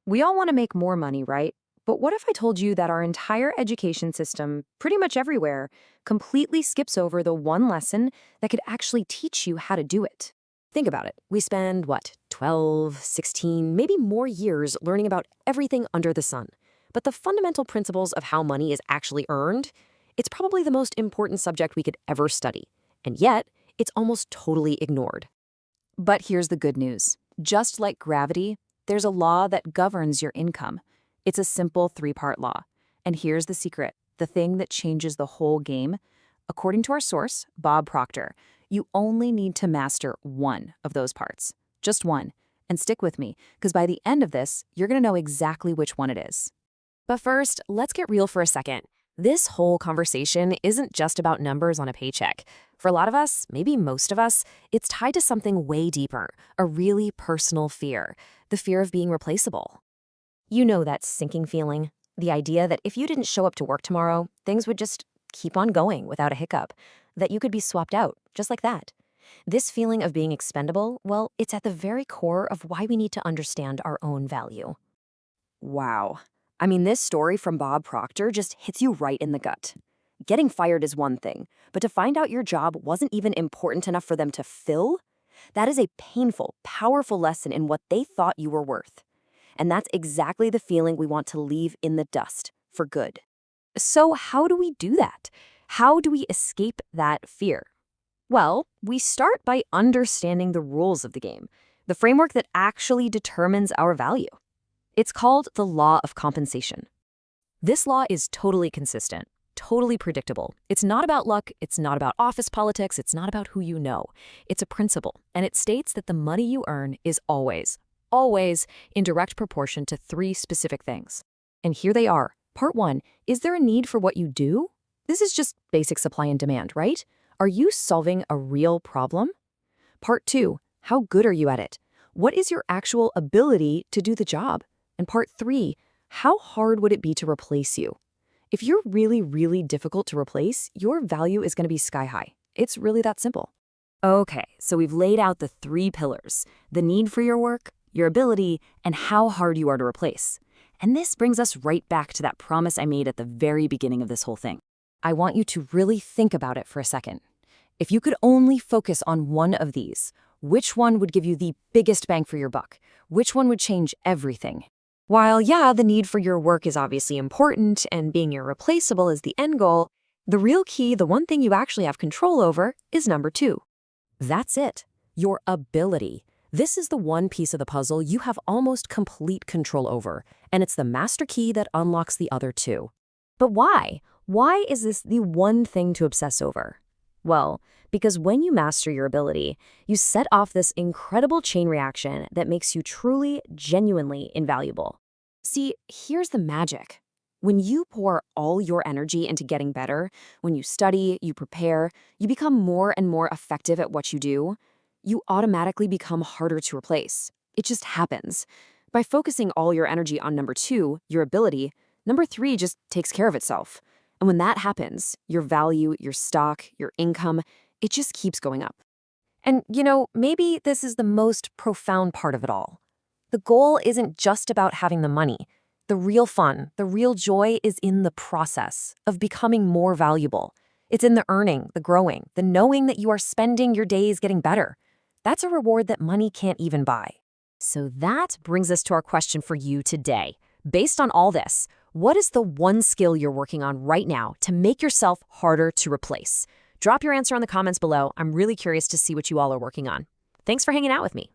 We all want to make more money, right? But what if I told you that our entire education system, pretty much everywhere, completely skips over the one lesson that could actually teach you how to do it? Think about it. We spend, 12, 16, maybe more years learning about everything under the sun. But the fundamental principles of how money is actually earned, it's probably the most important subject we could ever study. And yet, it's almost totally ignored. But here's the good news. Just like gravity, there's a law that governs your income. It's a simple three-part law. And here's the secret, the thing that changes the whole game. According to our source, Bob Proctor, you only need to master one of those parts. Just one. And stick with me, because by the end of this, you're going to know exactly which one it is. But first, let's get real for a second. This whole conversation isn't just about numbers on a paycheck. For a lot of us, maybe most of us, it's tied to something way deeper, a really personal fear, the fear of being replaceable. You know that sinking feeling, the idea that if you didn't show up to work tomorrow, things would just keep on going without a hiccup, that you could be swapped out, just like that. This feeling of being expendable, well, it's at the very core of why we need to understand our own value. Wow. I mean, this story from Bob Proctor just hits you right in the gut. Getting fired is one thing, but to find out your job wasn't even important enough for them to fill? That is a painful, powerful lesson in what they thought you were worth. And that's exactly the feeling we want to leave in the dust, for good. So how do we do that? How do we escape that fear? Well, we start by understanding the rules of the game, the framework that actually determines our value. It's called the law of compensation. This law is totally consistent, totally predictable. It's not about luck, it's not about office politics, it's not about who you know. It's a principle, and it states that the money you earn is always in direct proportion to three specific things. And here they are. Part 1, is there a need for what you do? This is just basic supply and demand, right? Are you solving a real problem? Part 2, how good are you at it? What is your actual ability to do the job? And part 3, how hard would it be to replace you? If you're really, really difficult to replace, your value is going to be sky high. It's really that simple. Okay, so we've laid out the 3 pillars, the need for your work, your ability, and how hard you are to replace. And this brings us right back to that promise I made at the very beginning of this whole thing. I want you to really think about it for a second. If you could only focus on one of these, which one would give you the biggest bang for your buck? Which one would change everything? While, yeah, the need for your work is obviously important and being irreplaceable is the end goal, the real key, the one thing you actually have control over, is number 2. That's it, your ability. This is the one piece of the puzzle you have almost complete control over, and it's the master key that unlocks the other 2. But why? Why is this the one thing to obsess over? Well, because when you master your ability, you set off this incredible chain reaction that makes you truly, genuinely invaluable. See, here's the magic. When you pour all your energy into getting better, when you study, you prepare, you become more and more effective at what you do, you automatically become harder to replace. It just happens. By focusing all your energy on number 2, your ability, number 3 just takes care of itself. And when that happens, your value, your stock, your income, it just keeps going up. And, maybe this is the most profound part of it all. The goal isn't just about having the money. The real fun, the real joy is in the process of becoming more valuable. It's in the earning, the growing, the knowing that you are spending your days getting better. That's a reward that money can't even buy. So that brings us to our question for you today. Based on all this, what is the one skill you're working on right now to make yourself harder to replace? Drop your answer in the comments below. I'm really curious to see what you all are working on. Thanks for hanging out with me.